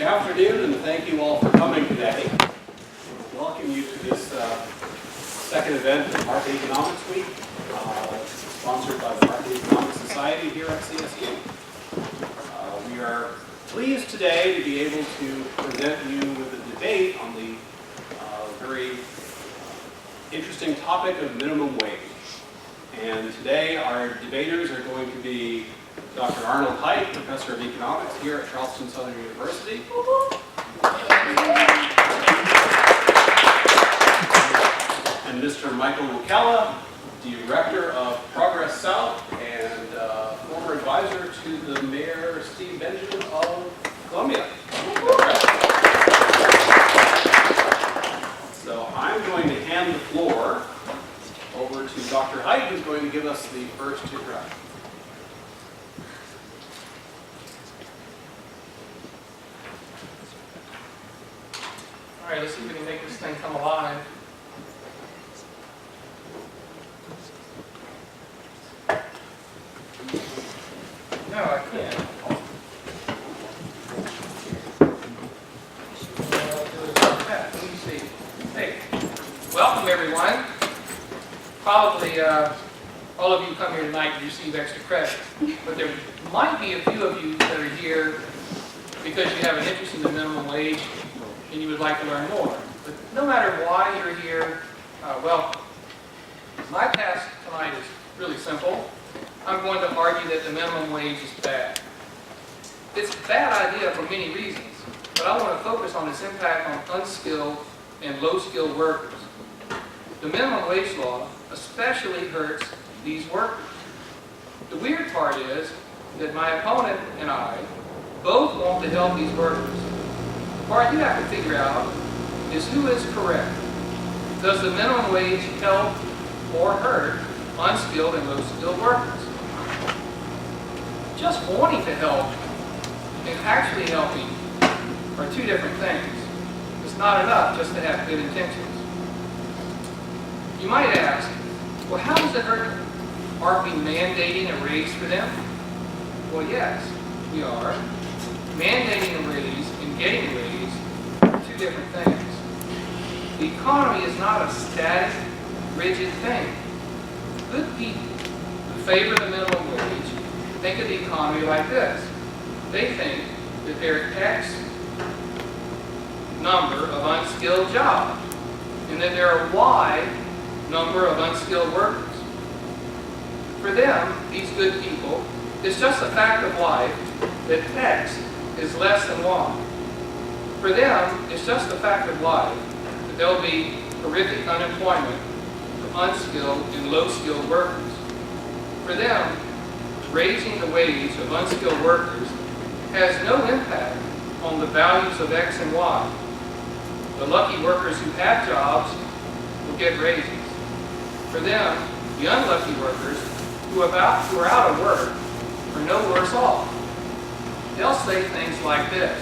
Good afternoon, and thank you all for coming today. Welcome you to this second event of Market Economics Week, sponsored by the Market Economics Society here at CSU. We are pleased today to be able to present you with a debate on the very interesting topic of minimum wage. And today our debaters are going to be Dr. Arnold Hite, Professor of Economics here at Charleston Southern University. And Mr. Michael Wukela, Director of Progress South and former advisor to the Mayor Steve Benjamin of Columbia. So I'm going to hand the floor over to Dr. Hite, who's going to give us the first introduction. All right, let's see if we can make this thing come alive. No, I can't. Do it like that. Let me see. Hey, welcome everyone. Probably all of you come here tonight to receive extra credit, but there might be a few of you that are here because you have an interest in the minimum wage and you would like to learn more. But no matter why you're here, welcome. My task tonight is really simple. I'm going to argue that the minimum wage is bad. It's a bad idea for many reasons, but I want to focus on its impact on unskilled and low-skilled workers. The minimum wage law especially hurts these workers. The weird part is that my opponent and I both want to help these workers. The part you have to figure out is who is correct. Does the minimum wage help or hurt unskilled and low-skilled workers? Just wanting to help and actually helping are two different things. It's not enough just to have good intentions. You might ask, well, how does it hurt them? Aren't we mandating a raise for them? Well, yes, we are. Mandating a raise and getting a raise are two different things. The economy is not a static, rigid thing. Good people who favor the minimum wage think of the economy like this. They think that there are X number of unskilled jobs and that there are Y number of unskilled workers. For them, these good people, it's just a fact of life that X is less than Y. For them, it's just a fact of life that there will be horrific unemployment for unskilled and low-skilled workers. For them, raising the wage of unskilled workers has no impact on the values of X and Y. The lucky workers who have jobs will get raises. For them, the unlucky workers who are out of work are no worse off. They'll say things like this: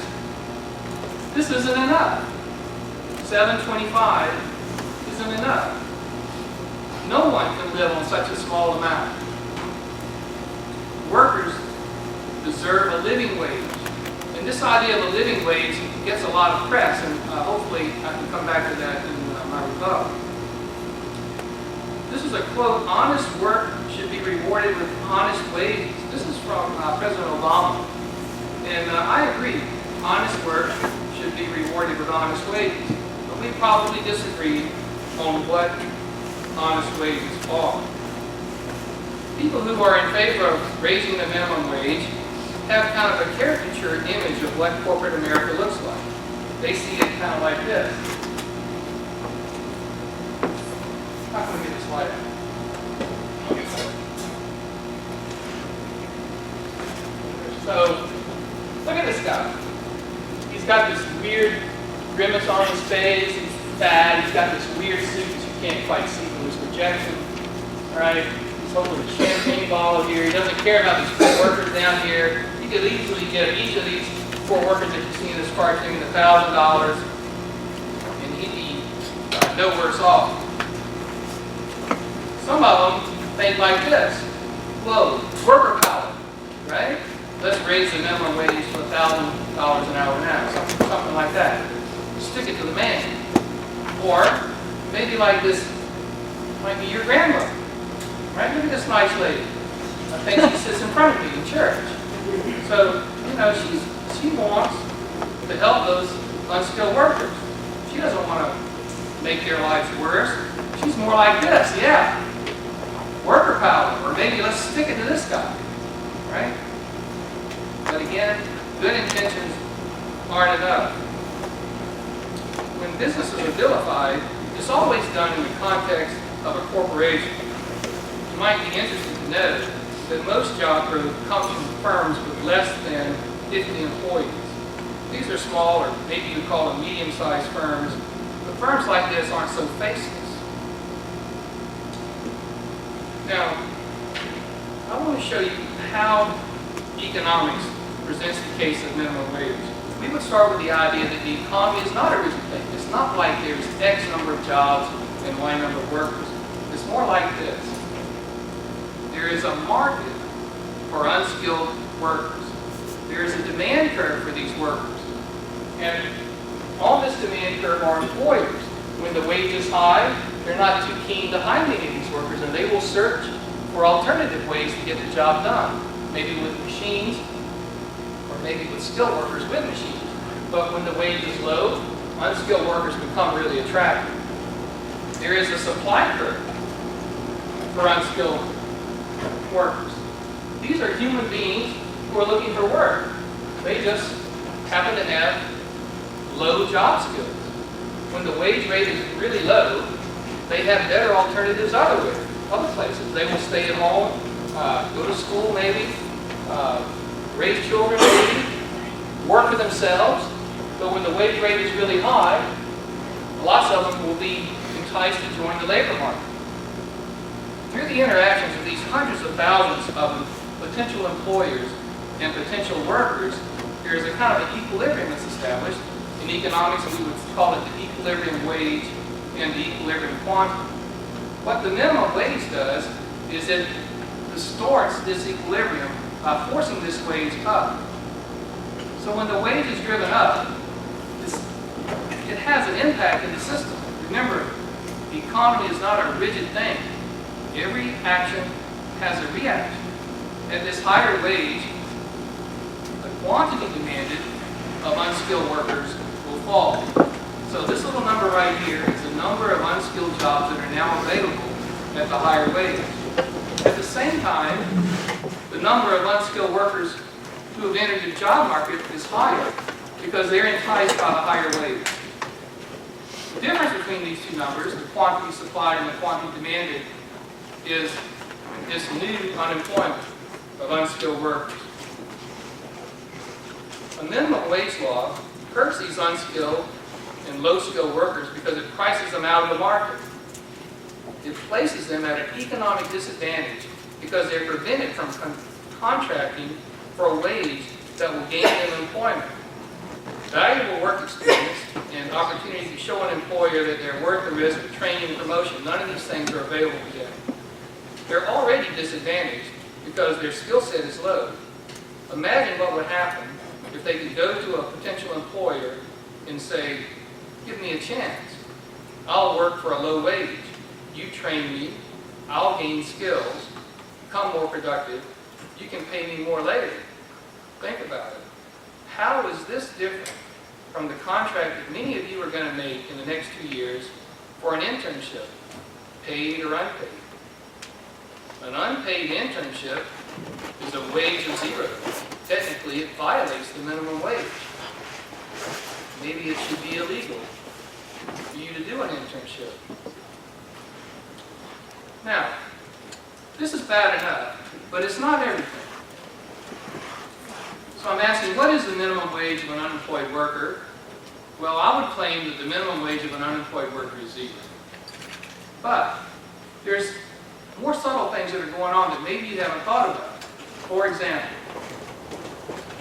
this isn't enough. $7.25 isn't enough. No one can live on such a small amount. Workers deserve a living wage. And this idea of a living wage gets a lot of press, and hopefully I can come back to that in my rebuttal. This is a quote: honest work should be rewarded with honest wages. This is from President Obama. And I agree, honest work should be rewarded with honest wages. But we probably disagree on what honest wages are. People who are in favor of raising the minimum wage have kind of a caricature image of what corporate America looks like. They see it kind of like this. How can we get this light out? So, look at this guy. He's got this weird grimace on his face. He's fat. He's got this weird suit that you can't quite see from his projection. All right. He's holding a champagne bottle here. He doesn't care about these poor workers down here. He could easily get each of these poor workers that you see in this cartoon $1,000, and he'd be no worse off. Some of them think like this: whoa, worker power, right? Let's raise the minimum wage to $1,000 an hour now, something like that. Stick it to the man. Or maybe like this, might be your grandmother, right? Look at this nice lady. I think she sits in front of me in church. So, you know, she wants to help those unskilled workers. She doesn't want to make their lives worse. She's more like this, yeah. Worker power, or maybe let's stick it to this guy, right? But again, good intentions aren't enough. When businesses are vilified, it's always done in the context of a corporation. You might be interested to know that most job growth comes from firms with less than 50 employees. These are small, or maybe you call them medium-sized firms, but firms like this aren't so faceless. Now, I want to show you how economics presents the case of minimum wage. We would start with the idea that the economy is not a rigid thing. It's not like there's X number of jobs and Y number of workers. It's more like this. There is a market for unskilled workers. There is a demand curve for these workers. And on this demand curve are employers. When the wage is high, they're not too keen to hire many of these workers, and they will search for alternative ways to get the job done. Maybe with machines, or maybe with skilled workers with machines. But when the wage is low, unskilled workers become really attractive. There is a supply curve for unskilled workers. These are human beings who are looking for work. They just happen to have low job skills. When the wage rate is really low, they have better alternatives other places. They will stay at home, go to school maybe, raise children maybe, work for themselves. But when the wage rate is really high, lots of them will be enticed to join the labor market. Through the interactions of these hundreds of thousands of potential employers and potential workers, there is a kind of an equilibrium that's established. In economics, we would call it the equilibrium wage and the equilibrium quantity. What the minimum wage does is it distorts this equilibrium by forcing this wage up. So when the wage is driven up, it has an impact in the system. Remember, the economy is not a rigid thing. Every action has a reaction. At this higher wage, the quantity demanded of unskilled workers will fall. So this little number right here is the number of unskilled jobs that are now available at the higher wage. At the same time, the number of unskilled workers who have entered the job market is higher because they're enticed by the higher wage. The difference between these two numbers, the quantity supplied and the quantity demanded, is this new unemployment of unskilled workers. A minimum wage law hurts these unskilled and low-skilled workers because it prices them out of the market. It places them at an economic disadvantage because they're prevented from contracting for a wage that will gain them employment. Valuable work experience and opportunity to show an employer that they're worth the risk of training and promotion, none of these things are available to them. They're already disadvantaged because their skill set is low. Imagine what would happen if they could go to a potential employer and say, give me a chance. I'll work for a low wage. You train me, I'll gain skills, become more productive, you can pay me more later. Think about it. How is this different from the contract that many of you are going to make in the next 2 years for an internship, paid or unpaid? An unpaid internship is a wage of zero. Technically, it violates the minimum wage. Maybe it should be illegal for you to do an internship. Now, this is bad enough, but it's not everything. So I'm asking, what is the minimum wage of an unemployed worker? Well, I would claim that the minimum wage of an unemployed worker is zero. But there's more subtle things that are going on that maybe you haven't thought about. For example,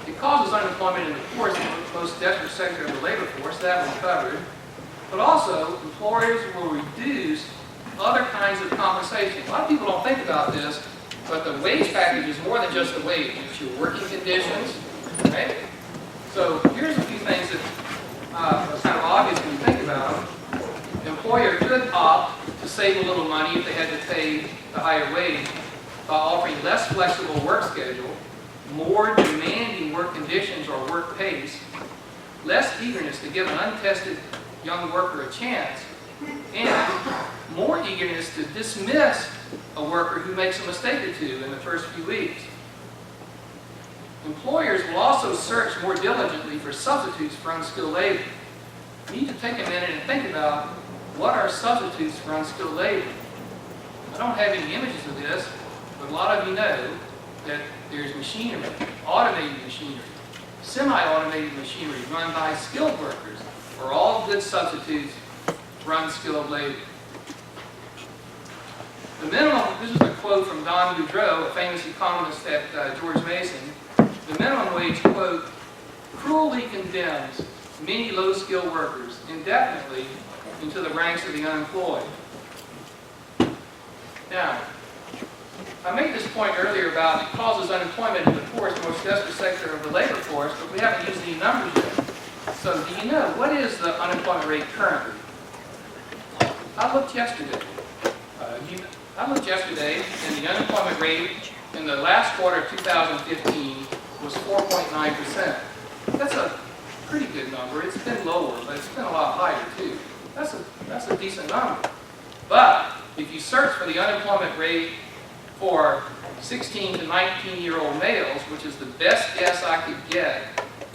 it causes unemployment in the poorest and most desperate sector of the labor force, that was covered. But also, employers will reduce other kinds of compensation. A lot of people don't think about this, But the wage package is more than just the wage. It's your working conditions, right? So here's a few things that are kind of obvious when you think about them. The employer could opt to save a little money if they had to pay the higher wage by offering less flexible work schedule, more demanding work conditions or work pace, less eagerness to give an untested young worker a chance, and more eagerness to dismiss a worker who makes a mistake or two in the first few weeks. Employers will also search more diligently for substitutes for unskilled labor. You need to take a minute and think about what are substitutes for unskilled labor. I don't have any images of this, but a lot of you know that there's machinery, automated machinery, semi-automated machinery run by skilled workers are all good substitutes for unskilled labor. The minimum, this is a quote from Don Boudreaux, a famous economist at George Mason. The minimum wage, quote, cruelly condemns many low-skilled workers indefinitely into the ranks of the unemployed. Now, I made this point earlier about it causes unemployment in the poorest, most desperate sector of the labor force, but we haven't used any numbers yet. So do you know, what is the unemployment rate currently? I looked yesterday. And the unemployment rate in the last quarter of 2015 was 4.9%. That's a pretty good number. It's been lower, but it's been a lot higher too. That's a decent number. But if you search for the unemployment rate for 16 to 19-year-old males, which is the best guess I could get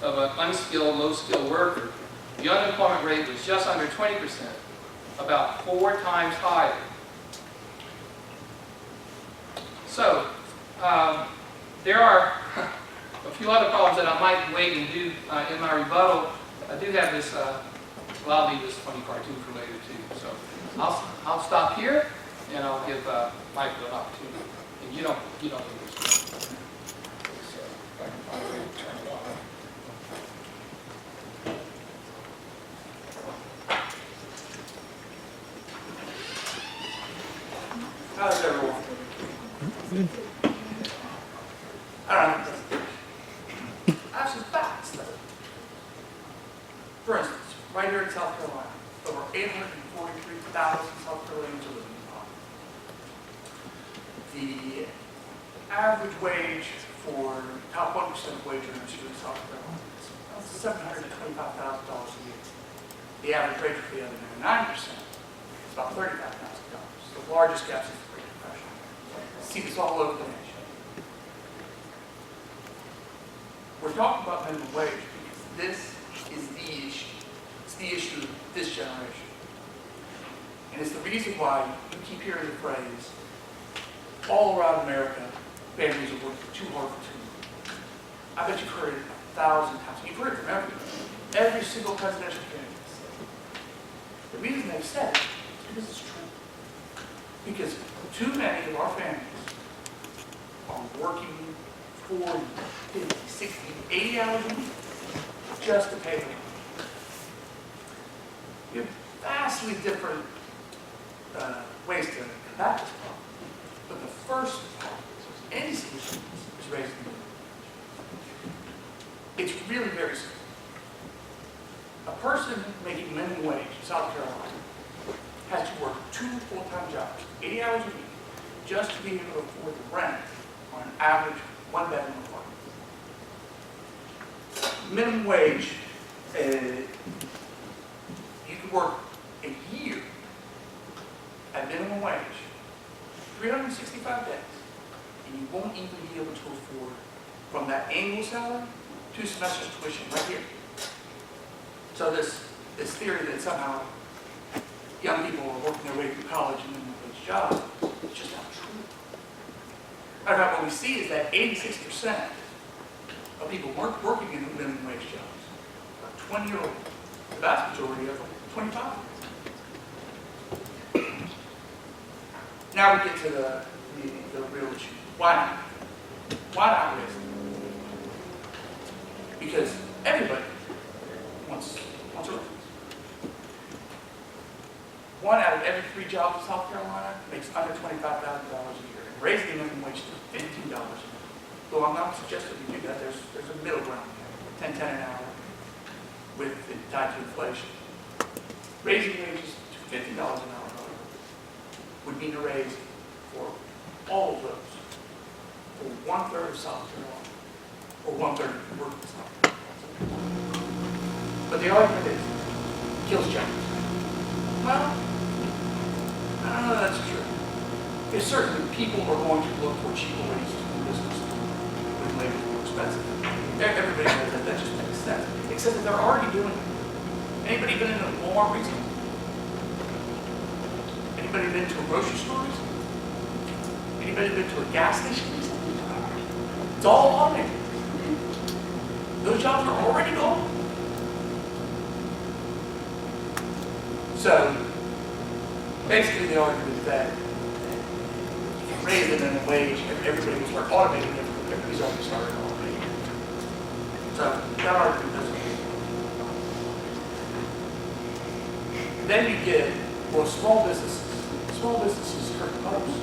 of an unskilled, low-skilled worker, the unemployment rate was just under 20%, about 4 times higher. So, there are a few other problems that I might wait and do in my rebuttal. I do have this, well, I'll leave this funny cartoon for later too. So, I'll stop here and I'll give Michael an opportunity. And you don't need this. So, if I can find a way to turn it on. How's everyone? All right. I have some facts, though. For instance, right here in South Carolina, over 843,000 South Carolinians are living in poverty. The average wage for top 1% wage earners here in South Carolina is $725,000 a year. The average wage for the other 9% is about $35,000. The largest gap since the Great Depression. See this all over the nation. We're talking about minimum wage because this is the issue. It's the issue of this generation. And it's the reason why you keep hearing the phrase, all around America, families are working too hard for too little. I bet you've heard it 1,000 times. You've heard it from every single presidential candidate. The reason they've said it is because it's true. Because too many of our families are working 40, 50, 60, 80 hours a week just to pay the rent. We have vastly different ways to combat this problem. But the first part, any solution, is raising the minimum wage. It's really very simple. A person making minimum wage in South Carolina has to work 2 full-time jobs, 80 hours a week, just to be able to afford the rent on an average one-bedroom apartment. Minimum wage, you can work a year at minimum wage, 365 days, and you won't even be able to afford from that annual salary 2 semesters tuition right here. So this theory that somehow young people are working their way through college and minimum wage jobs, it's just not true. Matter of fact, what we see is that 86% of people working in minimum wage jobs are 20 year old. The vast majority of them are 25. Now we get to the real issue. Why not? Why not raise them? Because everybody wants a raise. 1 out of every 3 jobs in South Carolina makes under $25,000 a year. And raising the minimum wage to $15 an hour. Though I'm not suggesting we do that, there's a middle ground there, 10 an hour with it tied to inflation. Raising wages to $50 an hour, however, would mean a raise for all of those, for 1/3 of South Carolina, or 1/3 of the working South Carolina. But the argument is, kills jobs. Well, I don't know that's true. Because certainly people are going to look for cheaper ways to do business when labor is more expensive. Everybody knows that. That just makes sense. Except that they're already doing it. Anybody been in a Walmart recently? Anybody been to a grocery store recently? Anybody been to a gas station recently? It's all automated. Those jobs are already gone. So, basically the argument is that if you raise the minimum wage, everybody will start automating it. Everybody's already started automating it. So, that argument doesn't work. Then you get, well, small businesses. Small businesses hurt most.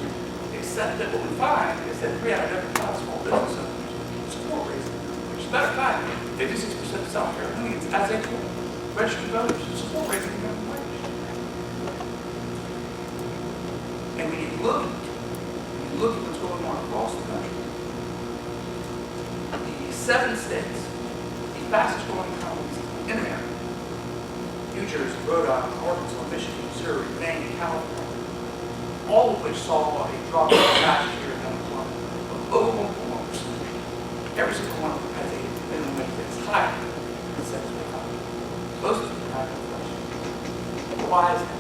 Except that what we find is that 3 out of every 5 small business owners support raising the minimum wage. As a matter of fact, 56% of South Carolinians, as they call registered voters, support raising the minimum wage. And when you look at what's going on across the country, the 7 states, the fastest growing economies in America, New Jersey, Rhode Island, Arkansas, Michigan, Missouri, Maine, California, all of which saw a drop last year in unemployment of over 1.1%. Every single one of them has a minimum wage that's higher than 7 economy. Most of them have inflation. Why is that?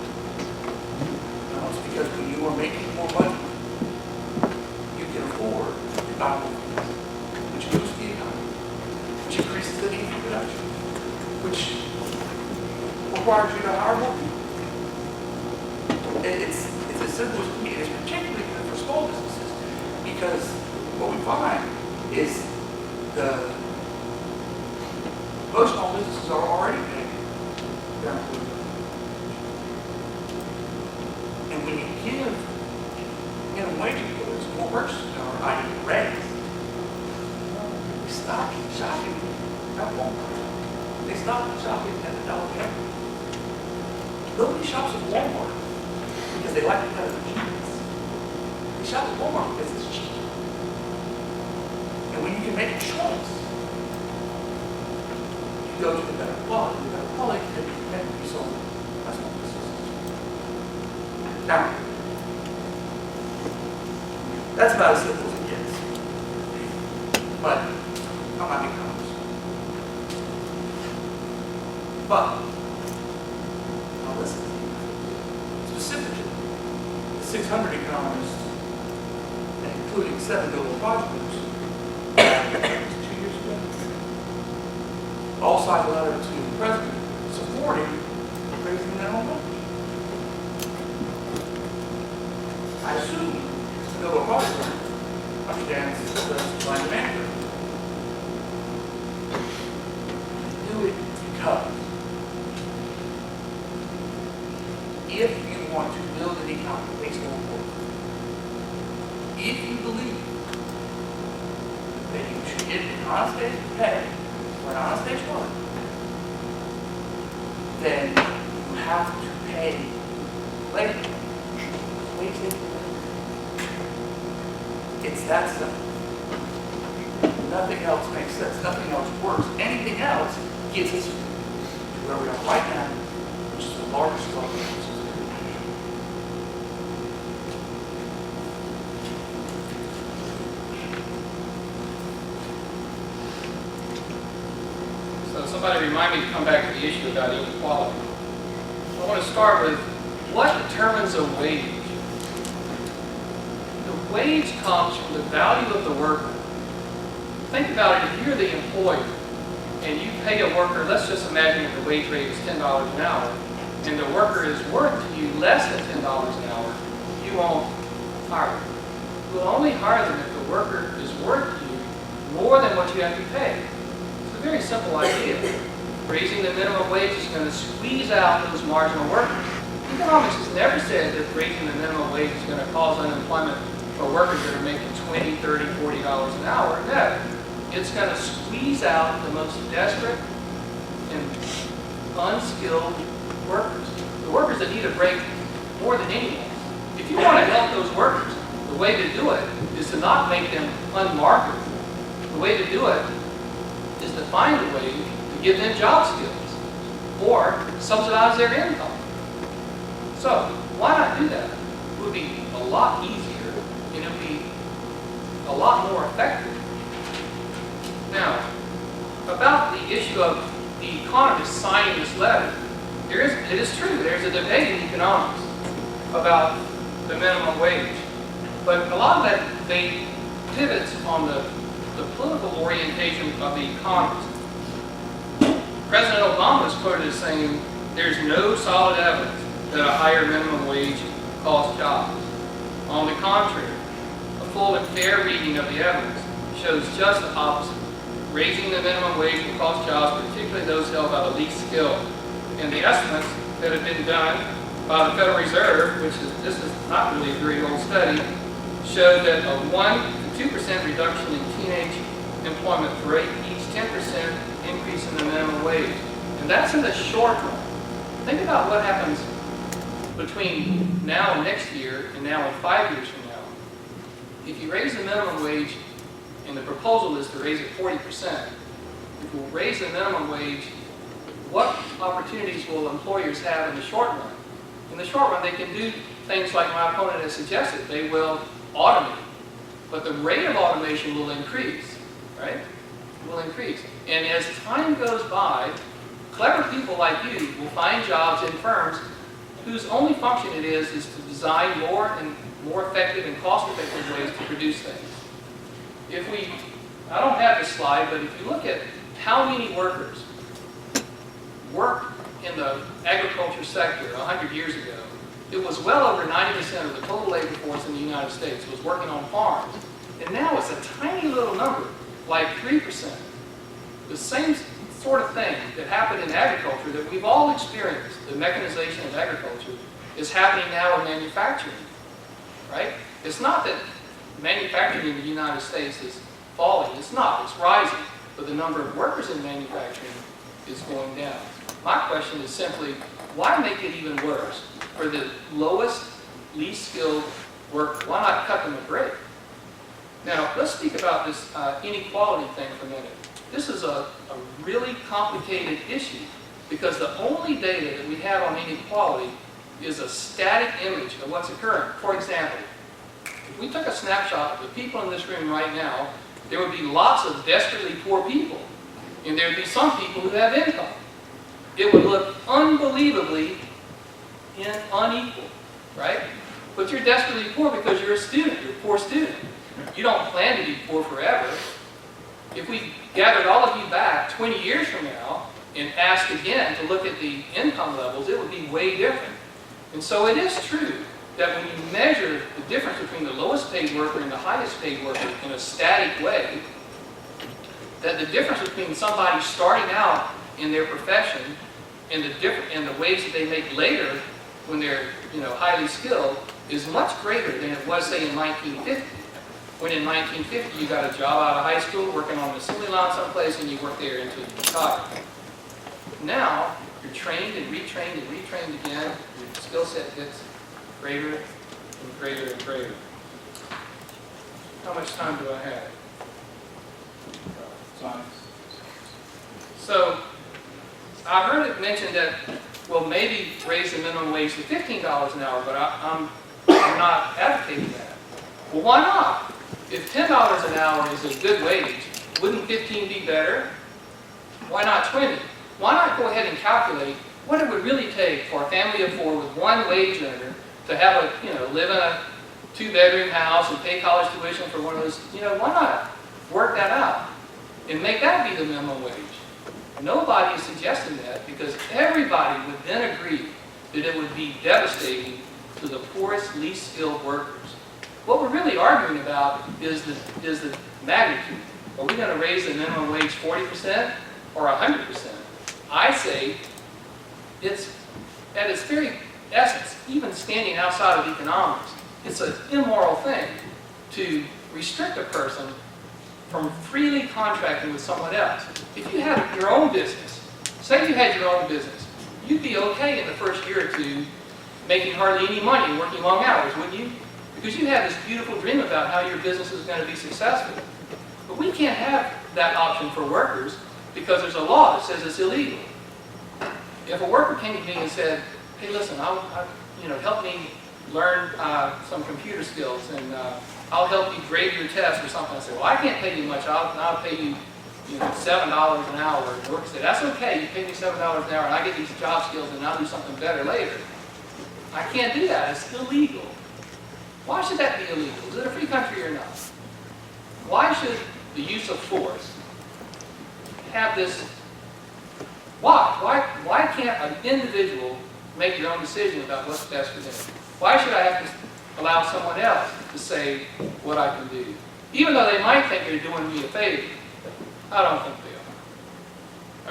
It's because when you are making more money, you can afford to buy more things, which boosts the economy, which increases the need for production, which requires you to hire more people. It's as simple as it can be. It's particularly good for small businesses because what we find is most small businesses are already paying their employees. And when you give minimum wage employees more purchasing power, i.e. raise, they stop shopping at Walmart. They stop shopping at the Dollar General. Nobody shops at Walmart because they like competitive cheapness. They shop at Walmart because it's cheap. And when you can make a choice, you go to the better quality. The better quality can be sold by small businesses. Now, that's about as simple as it gets. But I'm not an economist. But now listen. Specifically, the 600 economists, including 7 global project groups, 2 years ago, all signed a letter to the president supporting raising the minimum wage. I assume the global project group understands the supply and demand curve. Do it because if you want to build an economy based on work, if you believe that you should get an honest day's pay for an honest day's work, then you have to pay labor. Wage labor. It's that simple. Nothing else makes sense. Nothing else works. Anything else gets us to where we are right now, which is the largest global business. So somebody remind me to come back to the issue about inequality. I want to start with what determines a wage? The wage comes from the value of the worker. Think about it, if you're the employer and you pay a worker, let's just imagine that the wage rate is $10 an hour, and the worker is worth to you less than $10 an hour, you won't hire them. You will only hire them if the worker is worth to you more than what you have to pay. It's a very simple idea. Raising the minimum wage is going to squeeze out those marginal workers. Economics has never said that raising the minimum wage is going to cause unemployment for workers that are making $20, $30, $40 an hour net. It's going to squeeze out the most desperate and unskilled workers. The workers that need a break more than anyone. If you want to help those workers, the way to do it is to not make them unmarketable. The way to do it is to find a way to give them job skills or subsidize their income. So why not do that? It would be a lot easier and it would be a lot more effective. Now, about the issue of the economists signing this letter, it is true, there's a debate in economics about the minimum wage. But a lot of that debate pivots on the political orientation of the economists. President Obama is quoted as saying, there's no solid evidence that a higher minimum wage costs jobs. On the contrary, a full and fair reading of the evidence shows just the opposite. Raising the minimum wage will cost jobs, particularly those held by the least skilled. And the estimates that have been done by the Federal Reserve, this is not really a very old study, show that a 1 to 2% reduction in teenage employment rate each 10% increase in the minimum wage. And that's in the short run. Think about what happens between now and next year and now and 5 years from now. If you raise the minimum wage, and the proposal is to raise it 40%, if we raise the minimum wage, what opportunities will employers have in the short run? In the short run, they can do things like my opponent has suggested. They will automate. But the rate of automation will increase, right? Will increase. And as time goes by, clever people like you will find jobs in firms whose only function it is to design more and more effective and cost-effective ways to produce things. I don't have this slide, but if you look at how many workers worked in the agriculture sector 100 years ago, it was well over 90% of the total labor force in the United States was working on farms. And now it's a tiny little number, like 3%. The same sort of thing that happened in agriculture that we've all experienced, the mechanization of agriculture, is happening now in manufacturing, right? It's not that manufacturing in the United States is falling. It's not. It's rising. But the number of workers in manufacturing is going down. My question is simply, why make it even worse for the lowest, least skilled worker? Why not cut them a break? Now, let's speak about this inequality thing for a minute. This is a really complicated issue because the only data that we have on inequality is a static image of what's occurring. For example, if we took a snapshot of the people in this room right now, there would be lots of desperately poor people, and there would be some people who have income. It would look unbelievably unequal, right? But you're desperately poor because you're a student, you're a poor student. You don't plan to be poor forever. If we gathered all of you back 20 years from now and asked again to look at the income levels, it would be way different. And so it is true that when you measure the difference between the lowest paid worker and the highest paid worker in a static way, that the difference between somebody starting out in their profession and the wage that they make later when they're highly skilled is much greater than it was, say, in 1950. When in 1950 you got a job out of high school working on the assembly line someplace and you worked there until you retired. Now you're trained and retrained again. Your skill set gets greater and greater and greater. How much time do I have? So I heard it mentioned that, well, maybe raise the minimum wage to $15 an hour, but I'm not advocating that. Well, why not? If $10 an hour is a good wage, wouldn't 15 be better? Why not 20? Why not go ahead and calculate what it would really take for a family of four with one wage earner to have live in a 2-bedroom house and pay college tuition for one of those, why not work that out and make that be the minimum wage? Nobody is suggesting that because everybody would then agree that it would be devastating to the poorest, least skilled workers. What we're really arguing about is the magnitude. Are we going to raise the minimum wage 40% or 100%? I say it's, at its very essence, even standing outside of economics, it's an immoral thing to restrict a person from freely contracting with someone else. If you have your own business, say you had your own business, you'd be okay in the first year or two making hardly any money, working long hours, wouldn't you? Because you have this beautiful dream about how your business is going to be successful. But we can't have that option for workers because there's a law that says it's illegal. If a worker came to me and said, hey, listen, help me learn some computer skills, and I'll help you grade your test or something. I say, well, I can't pay you much. I'll pay you, $7 an hour. The worker said, that's okay. You pay me $7 an hour, and I get these job skills, and I'll do something better later. I can't do that. It's illegal. Why should that be illegal? Is it a free country or not? Why should the use of force have this? Why can't an individual make their own decision about what's best for them? Why should I have to allow someone else to say what I can do? Even though they might think they're doing me a favor, I don't think they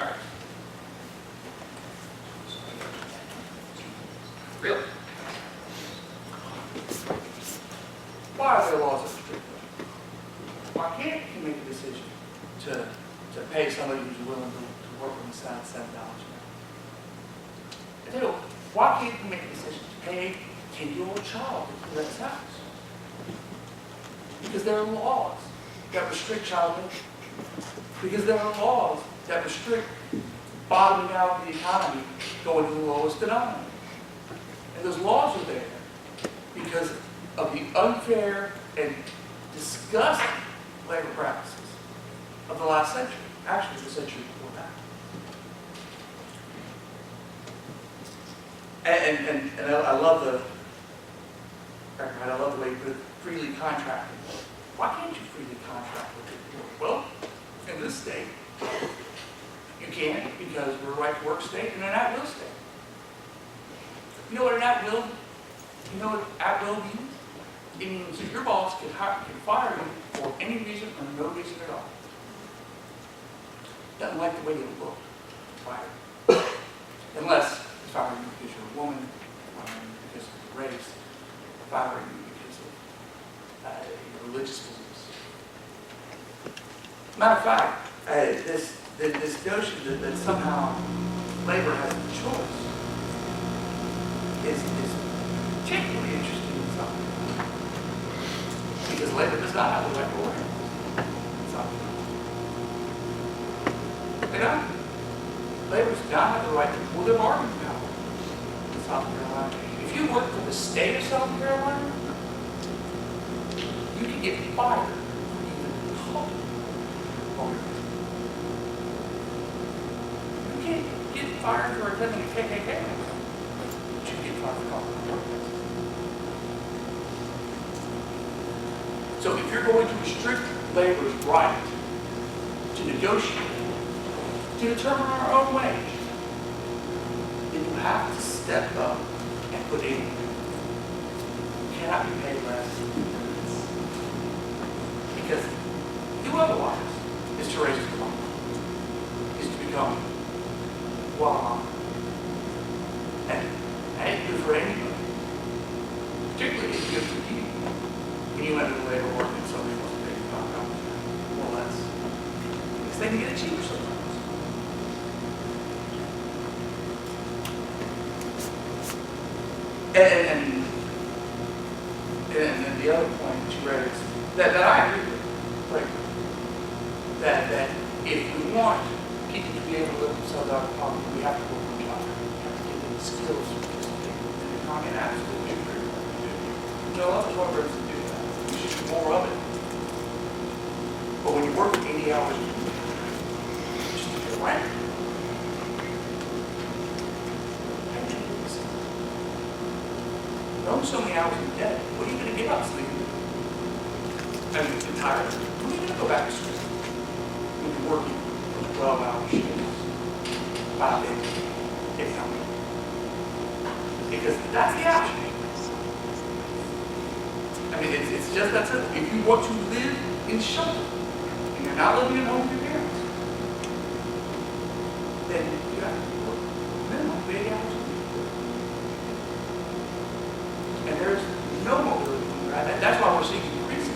are. All right. Really? Why are there laws that restrict that? Why can't you make a decision to pay somebody who's willing to work on the side $7 an hour? I tell you, why can't you make a decision to pay a 10-year-old child to rent his house? Because there are laws that restrict child labor. Because there are laws that restrict bottoming out the economy, going to the lowest denominator. And those laws are there because of the unfair and disgusting labor practices of the last century, actually the century before that. And I love the way you put it, freely contracting. Why can't you freely contract with people? Well, in this state, you can because we're a right-to-work state and an at-will state. You know what an at-will? You know what at-will means? It means that your boss can fire you for any reason or no reason at all. Doesn't like the way you look, fire. Unless it's firing you because you're a woman, firing you because of your race, firing you because of your religious beliefs. Matter of fact, this notion that somehow labor has a choice is particularly interesting in some ways. Because labor does not have the right to work. They don't. Labor does not have the right to pull their bargaining power in South Carolina. If you work for the state of South Carolina, you can get fired for even calling overtime. You can't get fired for attending a KKK meeting, but you can get fired for calling overtime. So if you're going to restrict labor's right to negotiate, to determine our own wage, then you have to step up and put in. You cannot be paid less than this. Because to do otherwise is to raise the bar, is to become well-armed. And that ain't good for anybody. Particularly it's good for you. When you enter the labor market and somebody wants to pay you $5 or less. Because they can get it cheaper sometimes. And then the other point that you raised, that I agree with, like, that if we want people to be able to lift themselves out of poverty, we have to work on jobs. We have to give them the skills to participate in the economy, and absolutely agree with what we do. There are lots of programs that do that. We should do more of it. But when you work 80 hours a week, you should do it right. Don't so many hours a day. What are you going to give up sleep? I mean, you're tired. When are you going to go back to school? When you're working 12-hour shifts, 5 days, it's not. Because that's the option. I mean, it's just that simple. If you want to live in shelter, and you're not living at home with your parents, then you have to work minimum 80 hours a week. And there's no mobility when you're at that. That's why we're seeing increasing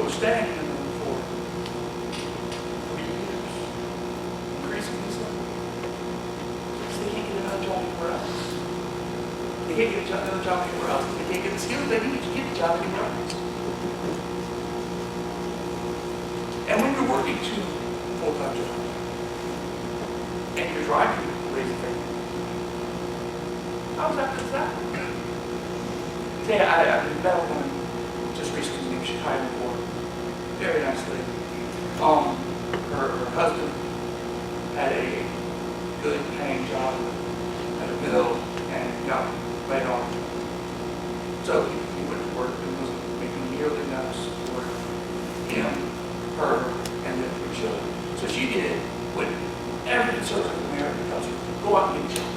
we're staying in them for 3 years, increasingly so. Because they can't get another job anywhere else. They can't get another job anywhere else. They can't get the skills they need to get the job anywhere else. And when you're working 2 full-time jobs, and you're driving to raise a family, how's that? Say, I met a woman just recently named Chicago Board. Very nice lady. Her husband had a good paying job at a mill and got laid off. So he went to work and wasn't making nearly enough to support him, her, and their 3 children. So she did what every conservative American does: go out and get a job.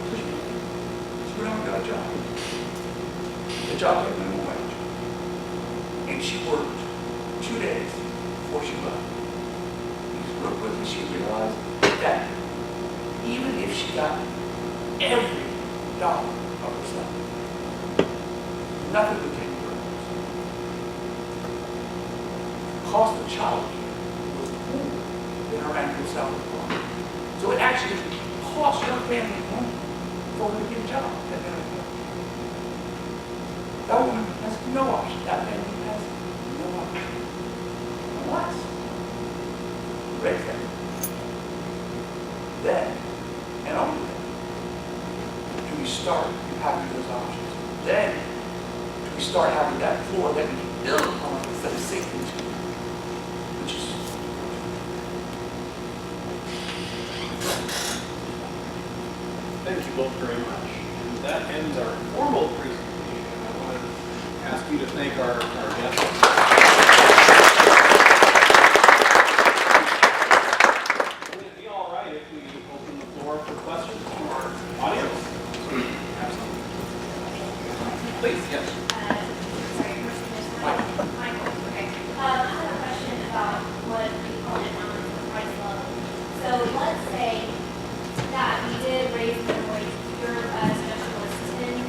So she went out and got a job. The job paid minimum wage. And she worked 2 days before she left. Because real quickly she realized that even if she got every dollar of her salary, nothing would take her. The cost of child care was more than her annual salary. So it actually cost her family money for her to get a job at minimum wage. That woman has no option. That family has no option. Unless raise them. Then, and only then, do we start having those options. Then, do we start having that floor that we can build upon instead of sinking to, which is Thank you both very much. And that ends our formal presentation. I want to ask you to thank our guests. Would it be all right if we open the floor for questions from our audience? Absolutely. Please, yes. Sorry, first Michael. Okay. I have a question about what we call economic price level. So let's say that we did raise minimum wage. Your suggestion was 10.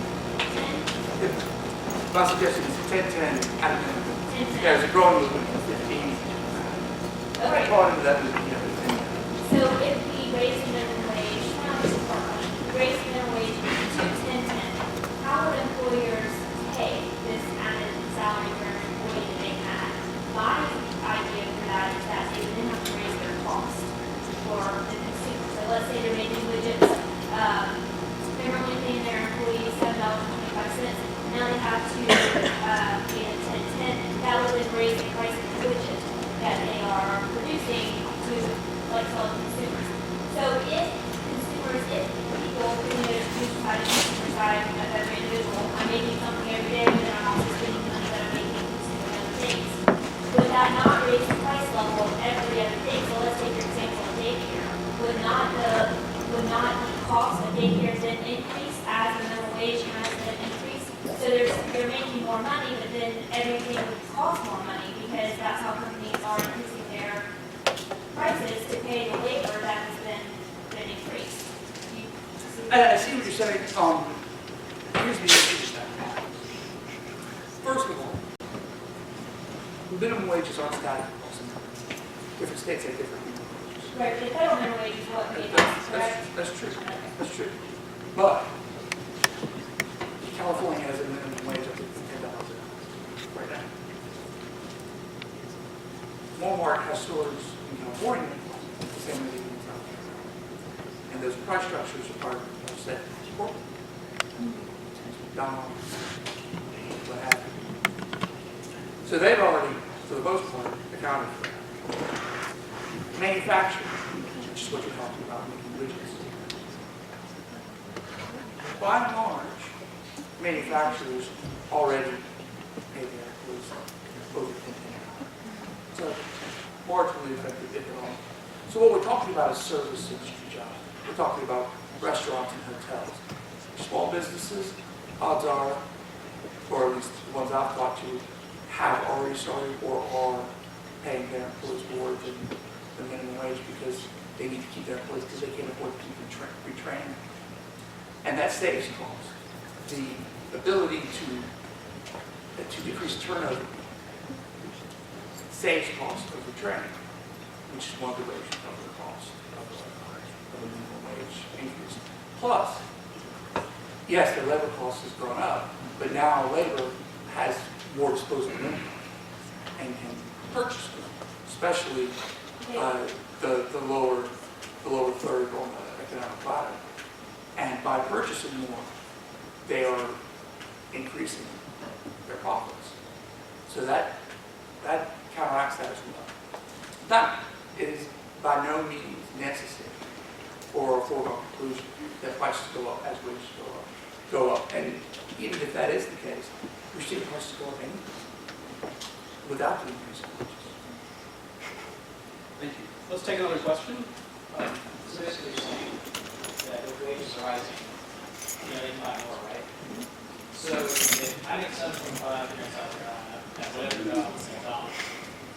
my suggestion is 10-10 at a minimum. 10. There's a growing movement of 15. Okay. Part of that is, So if we raise the minimum wage, raise the minimum wage to 10, how would employers pay this added salary for an employee that they had? My idea for that is that they didn't have to raise their cost for the consumer. So let's say they're making widgets, they're only paying their employees $7.25. Now they have to pay them 10. That would then raise the price of the widget that they are producing to sell to consumers. So if people who decide to consumer side as an individual, I'm making something every day, but then I'm also spending money that I'm making consuming other things. Would that not raise the price level of every other thing? So let's take your example of daycare. Would not the cost of daycare then increase as the minimum wage has then increased? So they're making more money, but then everything would cost more money because that's how companies are increasing their prices to pay the labor that has been increased. I see what you're saying. Here's the issue that. First of all, minimum wages aren't static across the country. Different states have different minimum wages. Right, but the federal minimum wage is what we announced, correct? That's true. That's true. But California has a minimum wage of $10 an hour right now. Walmart has stores in California the same way they do in South Carolina. And those price structures are set corporate. McDonald's, what have you. So they've already, for the most part, accounted for that. Manufacturing, which is what you're talking about, making widgets. By and large, manufacturers already pay their employees over $10 an hour. So marginally effective, if at all. So what we're talking about is service industry jobs. We're talking about restaurants and hotels. Small businesses, odds are, or at least the ones I've talked to, have already started or are paying their employees more than the minimum wage because they need to keep their employees because they can't afford to keep them retrained. And that saves costs. The ability to decrease turnover saves cost of the training, which is one of the ways you cover the cost of the minimum wage increase. Plus, yes, the labor cost has gone up, but now labor has more disposable income and can purchase more, especially the lower third on the economic ladder. And by purchasing more, they are increasing their profits. So that counteracts that as well. That is by no means necessary or a foregone conclusion that prices go up as wages go up. And even if that is the case, we're seeing prices go up anyway without the increase in wages. Thank you. Let's take another question. So basically you're saying that if wages are rising, they can buy more, right? So if I make $7.25 here in South Carolina, at whatever job in St. Thomas,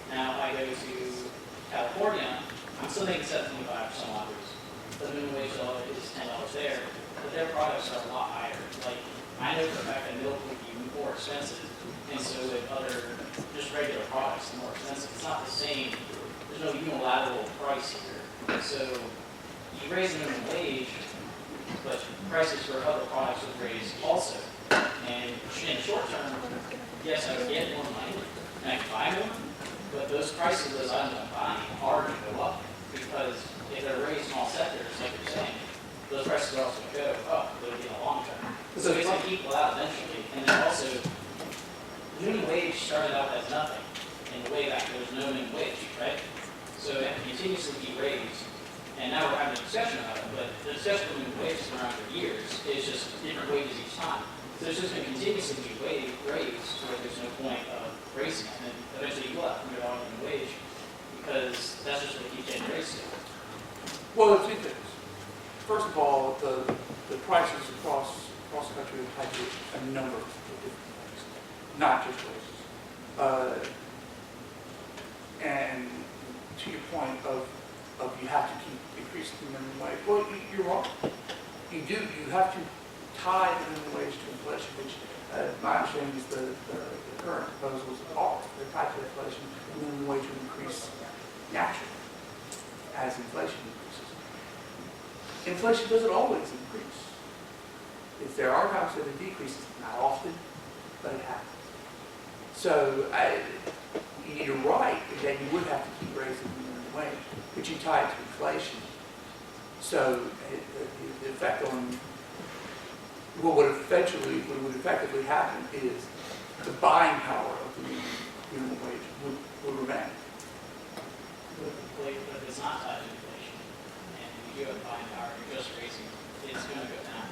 now I go to California, I'm still making $7.25 for some odd reason. The minimum wage is $10 there, but their products are a lot higher. Like, I know for a fact that milk would be more expensive, and so with other, just regular products, they're more expensive. It's not the same, there's no unilateral price here. So you raise the minimum wage, but prices for other products would raise also. And in the short term, yes, I would get more money, and I can buy more, but those prices, those items I'm buying, are going to go up, because if they're raised in all sectors, like you're saying, those prices are also going to go up, they'll be in the long term. So it's going to equal out eventually. And then also, the minimum wage started out as nothing, and way back there was no minimum wage, right? So it continuously be raised, and now we're having a discussion about it, but the discussion of minimum wage has been around for years. It's just different wages each time. So it's just going to continuously be raised, where there's no point of raising it. And eventually you will have $100 minimum wage, because that's just what keeps getting raised to. Well, there's two things. First of all, the prices across the country have tied to a number of different things, not just wages. And to your point of you have to keep increasing the minimum wage, well, you're wrong. You do. You have to tie the minimum wage to inflation, which my understanding is the current proposals are. They're tied to inflation. The minimum wage will increase naturally as inflation increases. Inflation doesn't always increase. If there are times that it decreases, not often, but it happens. So you're right that you would have to keep raising the minimum wage, but you tie it to inflation. So the effect on what would effectively happen is the buying power of the minimum wage would remain. But if it's not tied to inflation, and you have buying power, you're just raising, it's going to go down.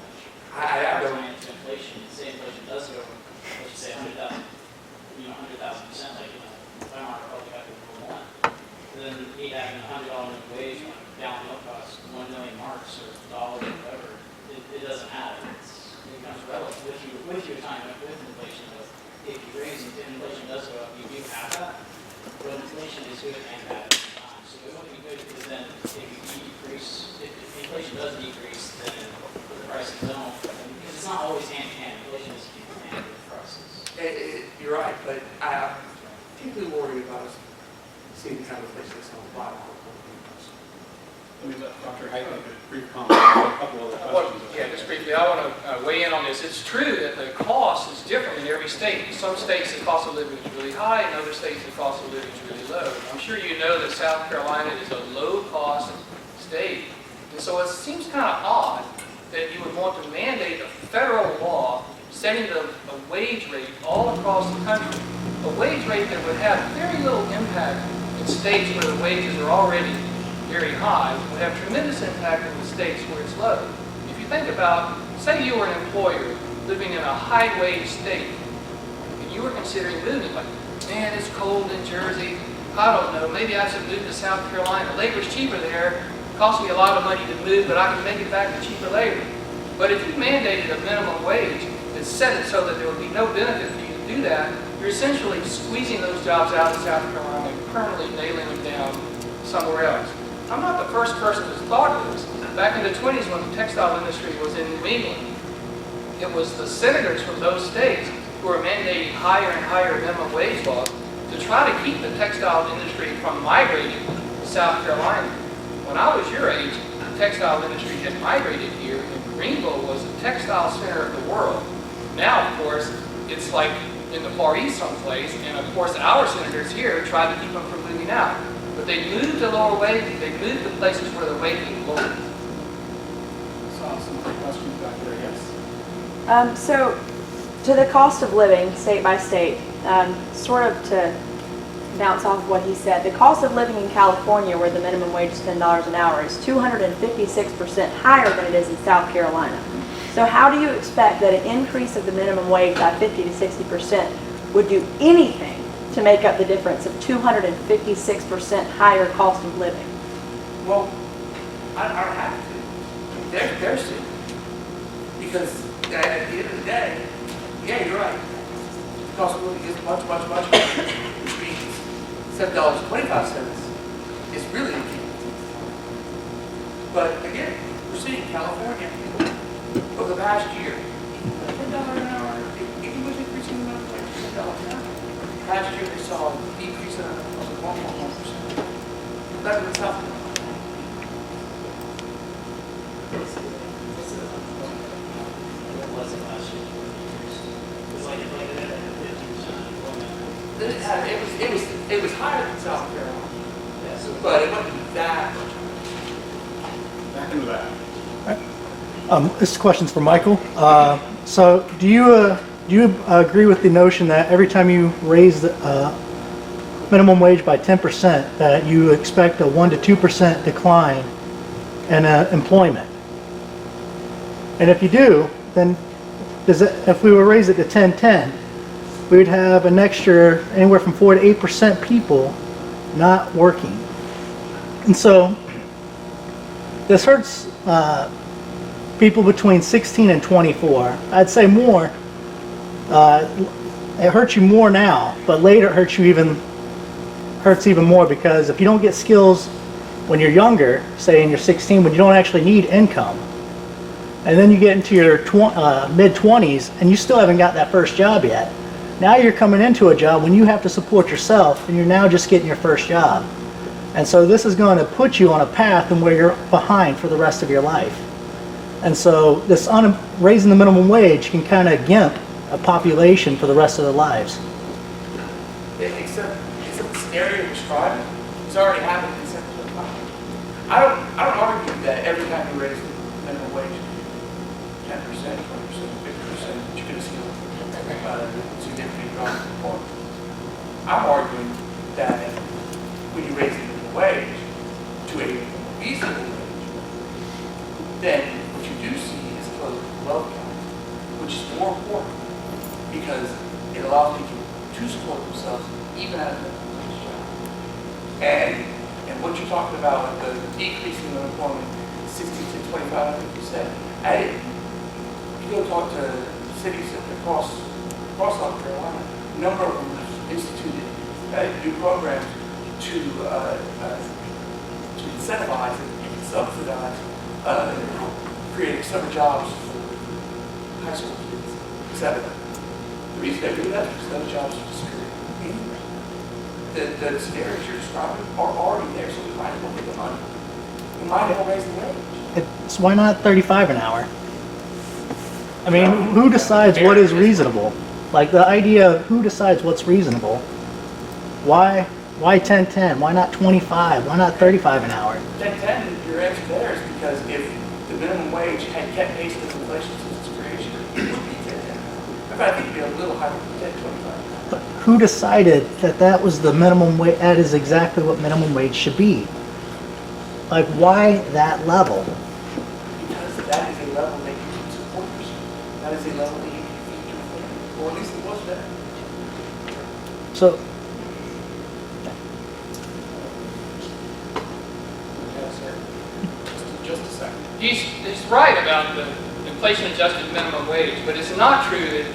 I don't. Tying it to inflation, say inflation does go, let's just say 100,000%, like Weimar Republic after World War I. Then he having $100 minimum wage on gallon milk costs 1 million marks or dollars or whatever, it doesn't matter. It becomes relevant with your time with inflation. But if you raise it, if inflation does go up, you do have that. But inflation is good and bad at the same time. So it wouldn't be good because then if inflation does decrease, then the prices don't. Because it's not always hand in hand. Inflation is hand with prices. You're right, but I'm particularly worried about us seeing the kind of inflation that's on the bottom. Let me let Dr. Hite make a brief comment on a couple other questions. Yeah, just briefly, I want to weigh in on this. It's true that the cost is different in every state. In some states, the cost of living is really high. In other states, the cost of living is really low. I'm sure you know that South Carolina is a low-cost state. And so it seems kind of odd that you would want to mandate a federal law setting a wage rate all across the country. A wage rate that would have very little impact in states where the wages are already very high, would have tremendous impact in the states where it's low. If you think about, say you were an employer living in a high-wage state, and you were considering moving, like, man, it's cold in Jersey, I don't know, maybe I should move to South Carolina. Labor's cheaper there, it costs me a lot of money to move, but I can make it back to cheaper labor. But if you mandated a minimum wage that set it so that there would be no benefit for you to do that, you're essentially squeezing those jobs out of South Carolina and permanently nailing them down somewhere else. I'm not the first person who's thought of this. Back in the 20s when the textile industry was in New England, it was the senators from those states who were mandating higher and higher minimum wage laws to try to keep the textile industry from migrating to South Carolina. When I was your age, the textile industry had migrated here, and Greenville was the textile center of the world. Now, of course, it's like in the Far East someplace, and of course our senators here tried to keep them from moving out. But they moved to lower wages, they moved to places where the wage was lower. Saw some other questions back there, yes? So, to the cost of living, state by state, sort of to bounce off of what he said, the cost of living in California, where the minimum wage is $10 an hour, is 256% higher than it is in South Carolina. So how do you expect that an increase of the minimum wage by 50 to 60% would do anything to make up the difference of 256% higher cost of living? Well, I don't have to. They're sick. Because at the end of the day, yeah, you're right. The cost of living is much higher, which means $7.25 is really achievable. But again, we're seeing California over the past year, $10 an hour, it was increasing the minimum wage to $10 an hour. Last year they saw a decrease of 1.1%. Better than South Carolina. What was it last year? It was like at 50% employment. It was higher than South Carolina, Yeah, so but it wasn't that much. Back in the back. This question's for Michael. So do you agree with the notion that every time you raise the minimum wage by 10%, that you expect a 1 to 2% decline in employment? And if you do, then if we were to raise it to 10-10, we would have an extra anywhere from 4 to 8% people not working. And so this hurts people between 16 and 24. I'd say more. It hurts you more now, but later it hurts even more, because if you don't get skills when you're younger, say in your 16, when you don't actually need income, and then you get into your mid-20s and you still haven't got that first job yet. Now you're coming into a job when you have to support yourself, and you're now just getting your first job. And so this is going to put you on a path and where you're behind for the rest of your life. And so this raising the minimum wage can kind of gimp a population for the rest of their lives. Except the scenario you're describing, it's already happened in Central Ohio. I don't argue that every time you raise the minimum wage 10%, 20%, 50%, you're going to see a significant drop in employment. I'm arguing that when you raise the minimum wage to a reasonable wage, then what you do see is closing the wealth gap, which is more important because it allows people to support themselves even at a minimum wage job. And what you're talking about, the decrease in unemployment, 60 to 25%, you go talk to cities across South Carolina, a number of them have instituted new programs to incentivize and subsidize creating summer jobs for high school kids, etc. The reason they're doing that is because those jobs are disappearing anyway. The scenarios you're describing are already there, so we might as well get the money. We might as well raise the wage. Why not 35 an hour? I mean, who decides what is reasonable? Like the idea of who decides what's reasonable? Why 10-10? Why not 25? Why not 35 an hour? 10-10, your answer there is because if the minimum wage had kept pace with inflation since its creation, it would be 10-10. In fact, I think it'd be a little higher than 10-25. But who decided that that was the minimum wage? That is exactly what minimum wage should be. Like, why that level? Because that is a level that you can support yourself. That is a level that you can feed your family. Or at least it was then. So, Just a second. He's right about the inflation-adjusted minimum wage, but it's not true that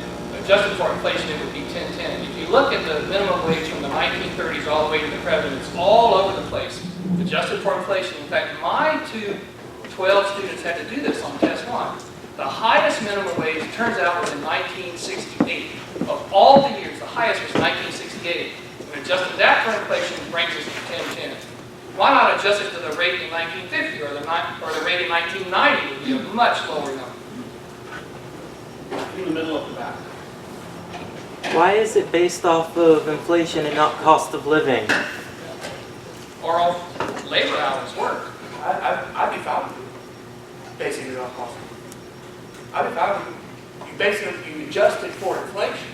adjusted for inflation it would be 10-10. If you look at the minimum wage from the 1930s all the way to the present, it's all over the place, adjusted for inflation. In fact, my two 12 students had to do this on test one. The highest minimum wage, it turns out, was in 1968. Of all the years, the highest was 1968. When Adjusting that for inflation brings us to 1010. Why not adjust it to the rate in 1950 or the rate in 1990 would be a much lower number. In the middle of the back. Why is it based off of inflation and not cost of living? Or all labor hours work. I'd be fine with it, basing it on cost. I'd be fine with it. You basically, you adjust it for inflation.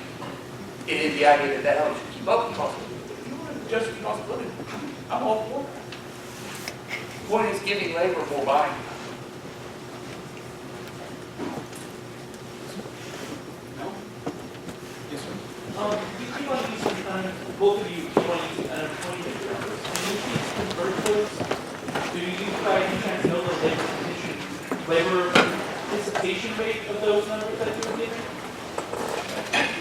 It is the idea that helps you keep up with cost of living. But if you want to adjust it for cost of living, I'm all for it. The point is giving labor more buying power. No? Yes, sir. You keep on using, both of you keep on using unemployment numbers. Can you please convert those? Do you use by any chance know the labor participation rate of those numbers that you were giving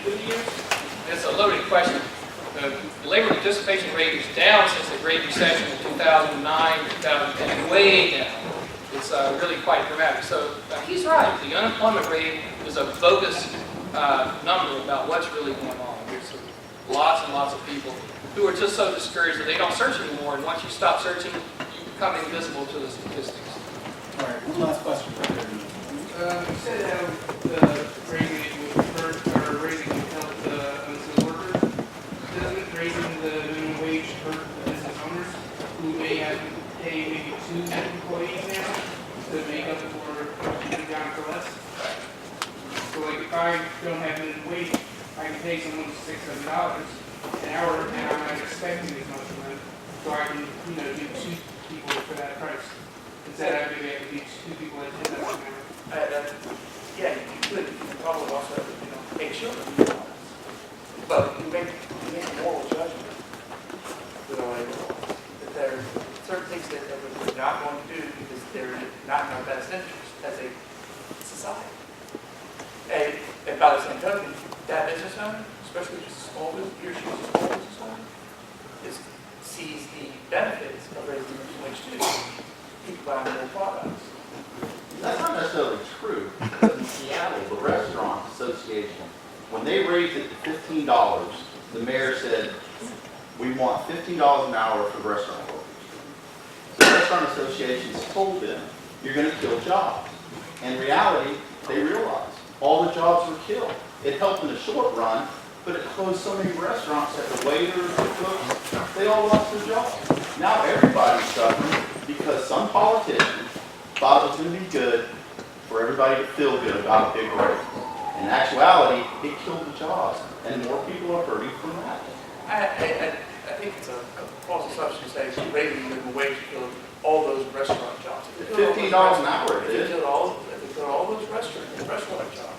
for the years? It's a loaded question. The labor participation rate is down since the Great Recession in 2009, 2010, way down. It's really quite dramatic. So he's right. The unemployment rate is a bogus number about what's really going on. There's lots and lots of people who are just so discouraged that they don't search anymore. And once you stop searching, you become invisible to the statistics. All right, one last question. You said how raising it would hurt, or raising it would help the unskilled workers. Doesn't raising the minimum wage hurt the business owners who may have to pay maybe 2 employees now to make up for putting down for less? So like if I don't have minimum wage, I can pay someone $600 an hour and I'm not expecting as much from them. So I can, do 2 people for that price. Instead of having to do 2 people at $10 an hour. Yeah, you could probably also, make children. But you make a moral judgment with our labor laws. That there are certain things that we're not going to do because they're not in our best interest as a society. And by the same token, that business owner, especially if it's a small business, he or she's a small business owner, sees the benefits of raising the minimum wage too. People buy more products. That's not necessarily true, because in Seattle, the Restaurant Association, when they raised it to $15, the mayor said, we want $15 an hour for restaurant workers. The Restaurant Associations told them, you're going to kill jobs. In reality, they realized all the jobs were killed. It helped in the short run, but it closed so many restaurants that the waiters, the cooks, they all lost their jobs. Now everybody's suffering because some politician thought it was going to be good for everybody to feel good about a big raise. In actuality, it killed the jobs, and more people are hurting from that. I think it's a false assumption to say raising the minimum wage killed all those restaurant jobs. $15 an hour, it If it is. killed all those restaurant jobs.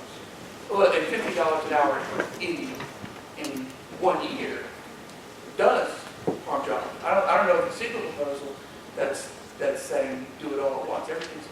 Well, and $50 an hour in 1 year does harm jobs. I don't know if the single proposal that's saying do it all at once. Everything's